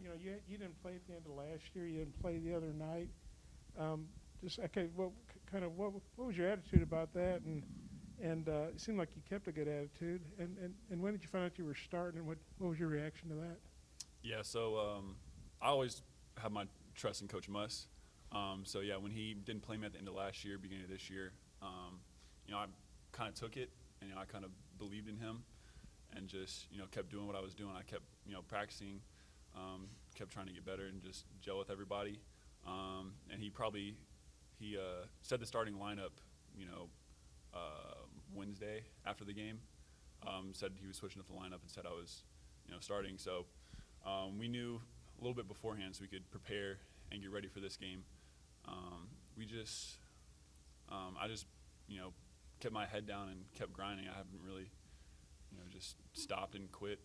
you didn't play at the end of last year. You didn't play the other night. What was your attitude about that? And it seemed like you kept a good attitude. And when did you find out you were starting? And what was your reaction to that? Yeah, so I always have my trust in Coach Muss. So yeah, when he didn't play me at the end of last year, beginning of this year, I kind of took it, and I kind of believed in him, and just kept doing what I was doing. I kept practicing, kept trying to get better and just gel with everybody. And he said the starting lineup, Wednesday after the game. Said he was switching up the lineup and said I was, starting. So we knew a little bit beforehand, so we could prepare and get ready for this game. I just kept my head down and kept grinding. I haven't really, just stopped and quit.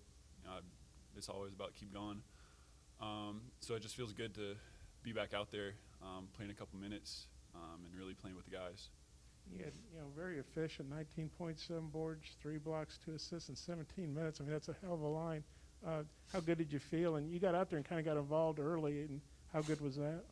It's always about keep going. So it just feels good to be back out there, playing a couple minutes, and really playing with the guys. You had, very efficient, 19.7 boards, 3 blocks, 2 assists in 17 minutes. I mean, that's a hell of a line. How good did you feel? And you got out there and kind of got involved early, and how good was that?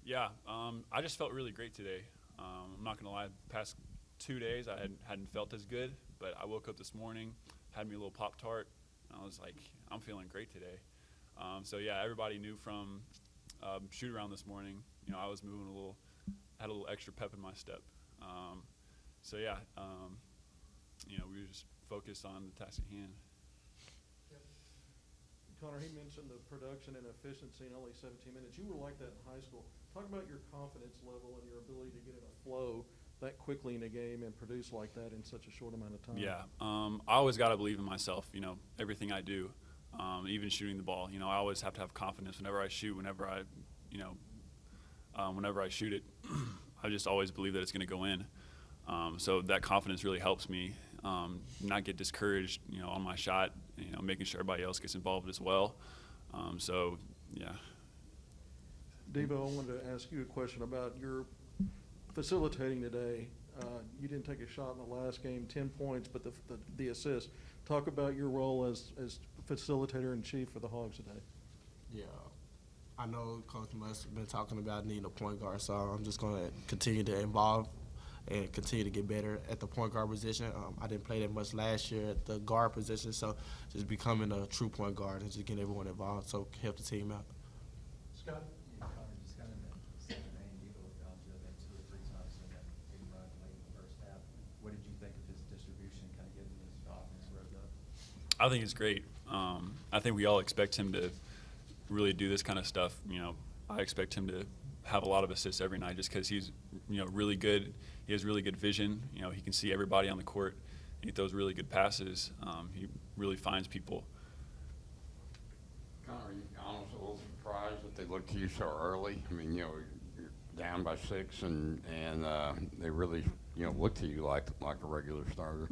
Yeah, I just felt really great today. I'm not going to lie, the past 2 days I hadn't felt as good, but I woke up this morning, had me a little Pop-Tart, and I was like, I'm feeling great today. So yeah, everybody knew from shoot-around this morning, I was moving had a little extra pep in my step. So yeah, we were just focused on the task at hand. Connor, he mentioned the production and efficiency in only 17 minutes. You were like that in high school. Talk about your confidence level and your ability to get in a flow that quickly in a game and produce like that in such a short amount of time. Yeah, I always got to believe in myself, everything I do, even shooting the ball. I always have to have confidence whenever I shoot, whenever I shoot it. I just always believe that it's going to go in. So that confidence really helps me not get discouraged, on my shot, making sure everybody else gets involved as well. So, yeah. Devo, I wanted to ask you a question about your facilitating today. You didn't take a shot in the last game, 10 points, but the assist. Talk about your role as facilitator in chief for the Hogs today. Yeah. I know Coach Muss has been talking about needing a point guard, so I'm just going to continue to involve and continue to get better at the point guard position. I didn't play that much last year at the guard position, so just becoming a true point guard and just getting everyone involved, so help the team out. Scott? Yeah, Connor, just kind of in that second main Devo fouled you that 2 or 3 times in that big run late in the first half. What did you think of his distribution, kind of getting his offense revved up? I think it's great. I think we all expect him to really do this kind of stuff. I expect him to have a lot of assists every night just because he's, really good. He has really good vision. He can see everybody on the court. He throws really good passes. He really finds people. Connor, are you honestly a little surprised that they looked to you so early? I mean, you're down by 6, and they really, look to you like a regular starter.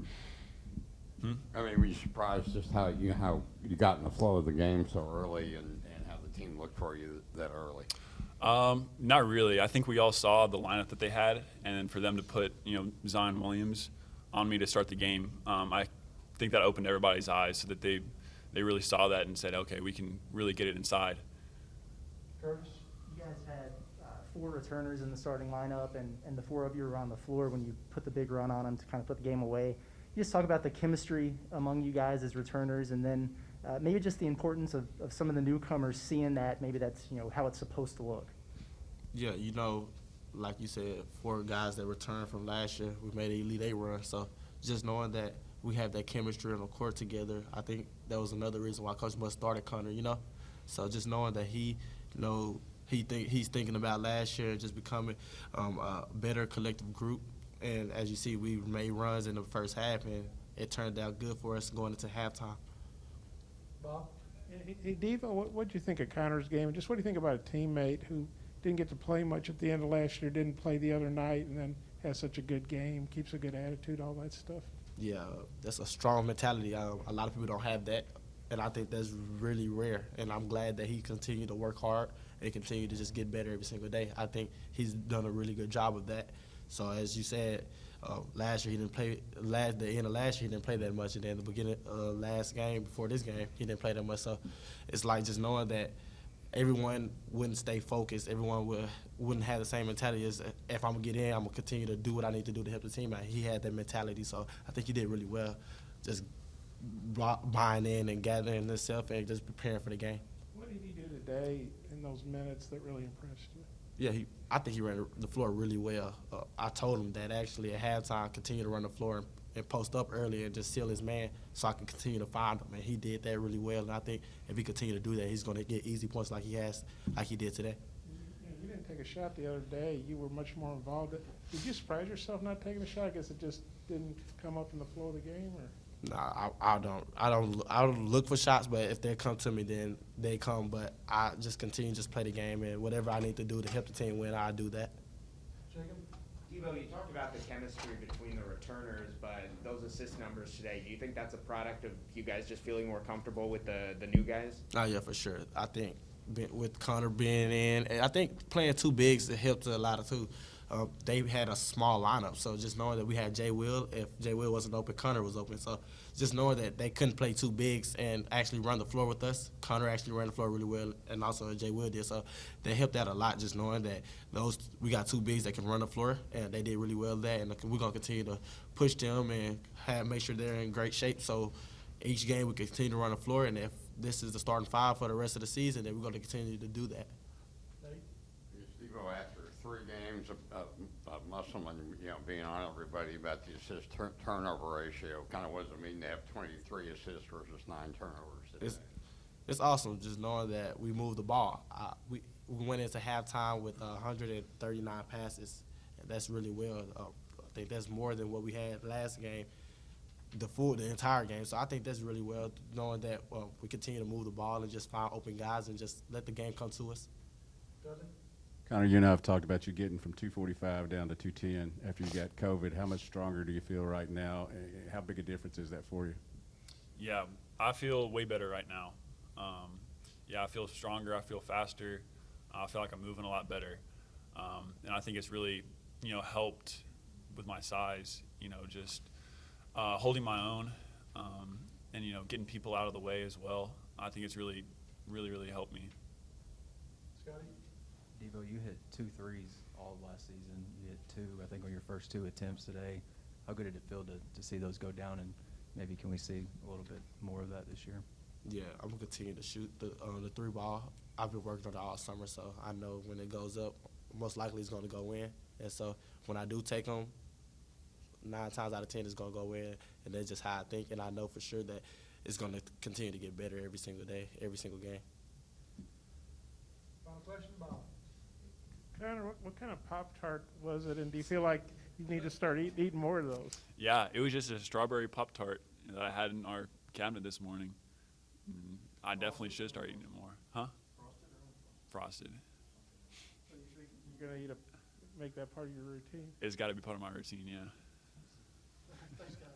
I mean, were you surprised just how you got in the flow of the game so early and how the team looked for you that early? Not really. I think we all saw the lineup that they had, and then for them to put, Zion Williams on me to start the game, I think that opened everybody's eyes so that they really saw that and said, okay, we can really get it inside. Curtis, you guys had 4 returners in the starting lineup, and the 4 of you were on the floor when you put the big run on them to kind of put the game away. You just talk about the chemistry among you guys as returners, and then maybe just the importance of some of the newcomers seeing that maybe that's how it's supposed to look. Yeah, like you said, 4 guys that returned from last year, we made an Elite 8 run. So just knowing that we have that chemistry on the court together, I think that was another reason why Coach Muss started Connor, So just knowing that he's thinking about last year and just becoming a better collective group. And as you see, we made runs in the first half, and it turned out good for us going into halftime. Bob? Hey, Devo, what do you think of Connor's game? And just what do you think about a teammate who didn't get to play much at the end of last year, didn't play the other night, and then has such a good game, keeps a good attitude, all that stuff? Yeah, that's a strong mentality. A lot of people don't have that, and I think that's really rare. And I'm glad that he continued to work hard and continue to just get better every single day. I think he's done a really good job of that. So as you said, last year he didn't play. The end of last year he didn't play that much, and then the beginning last game before this game he didn't play that much. So it's like just knowing that everyone wouldn't stay focused. Everyone wouldn't have the same mentality as if I'm gonna get in, I'm gonna continue to do what I need to do to help the team out. He had that mentality, so I think he did really well, just buying in and gathering himself and just preparing for the game. What did he do today in those minutes that really impressed you? Yeah, I think he ran the floor really well. I told him that actually at halftime, continue to run the floor and post up early and just seal his man so I can continue to find him. And he did that really well. And I think if he continue to do that, he's going to get easy points like he did today. You didn't take a shot the other day. You were much more involved. Did you surprise yourself not taking a shot? I guess it just didn't come up in the flow of the game, or? Nah, I don't look for shots, but if they come to me, then they come. But I just continue to just play the game, and whatever I need to do to help the team win, I do that. Jacob? Devo, you talked about the chemistry between the returners, but those assist numbers today, do you think that's a product of you guys just feeling more comfortable with the new guys? Oh, yeah, for sure. I think with Connor being in, and I think playing two bigs helped a lot of too. They had a small lineup, so just knowing that we had Jay Will, if Jay Will wasn't open, Connor was open. So just knowing that they couldn't play two bigs and actually run the floor with us. Connor actually ran the floor really well, and also Jay Will did. So they helped out a lot, just knowing that we got two bigs that can run the floor, and they did really well there. And we're gonna continue to push them and make sure they're in great shape. So each game we continue to run the floor, and if this is the starting five for the rest of the season, then we're gonna continue to do that. Steve-O, after 3 games of Musselman, being on everybody about the assist turnover ratio, kind of what does it mean to have 23 assists versus 9 turnovers today? It's awesome just knowing that we moved the ball. We went into halftime with 139 passes, and that's really well. I think that's more than what we had last game, the entire game. So I think that's really well, knowing that we continue to move the ball and just find open guys and just let the game come to us. Dudley? Connor, you and I have talked about you getting from 245 down to 210 after you got COVID. How much stronger do you feel right now? How big a difference is that for you? Yeah, I feel way better right now. I feel stronger. I feel faster. I feel like I'm moving a lot better. And I think it's really, helped with my size, just holding my own and, getting people out of the way as well. I think it's really, really, really helped me. Scotty? Devo, you hit 2 threes all of last season. You hit 2, I think, on your first 2 attempts today. How good did it feel to see those go down, and maybe can we see a little bit more of that this year? Yeah, I'm gonna continue to shoot the 3 ball. I've been working on it all summer, so I know when it goes up, most likely it's gonna go in. And so when I do take them, 9 times out of 10 it's gonna go in, and that's just how I think. And I know for sure that it's gonna continue to get better every single day, every single game. Final question, Bob? Connor, what kind of Pop-Tart was it, and do you feel like you need to start eating more of those? Yeah, it was just a strawberry Pop-Tart that I had in our cabinet this morning. I definitely should start eating it more. Huh? Frosted. So you think you're going to make that part of your routine? It's got to be part of my routine, yeah. Thanks, guys.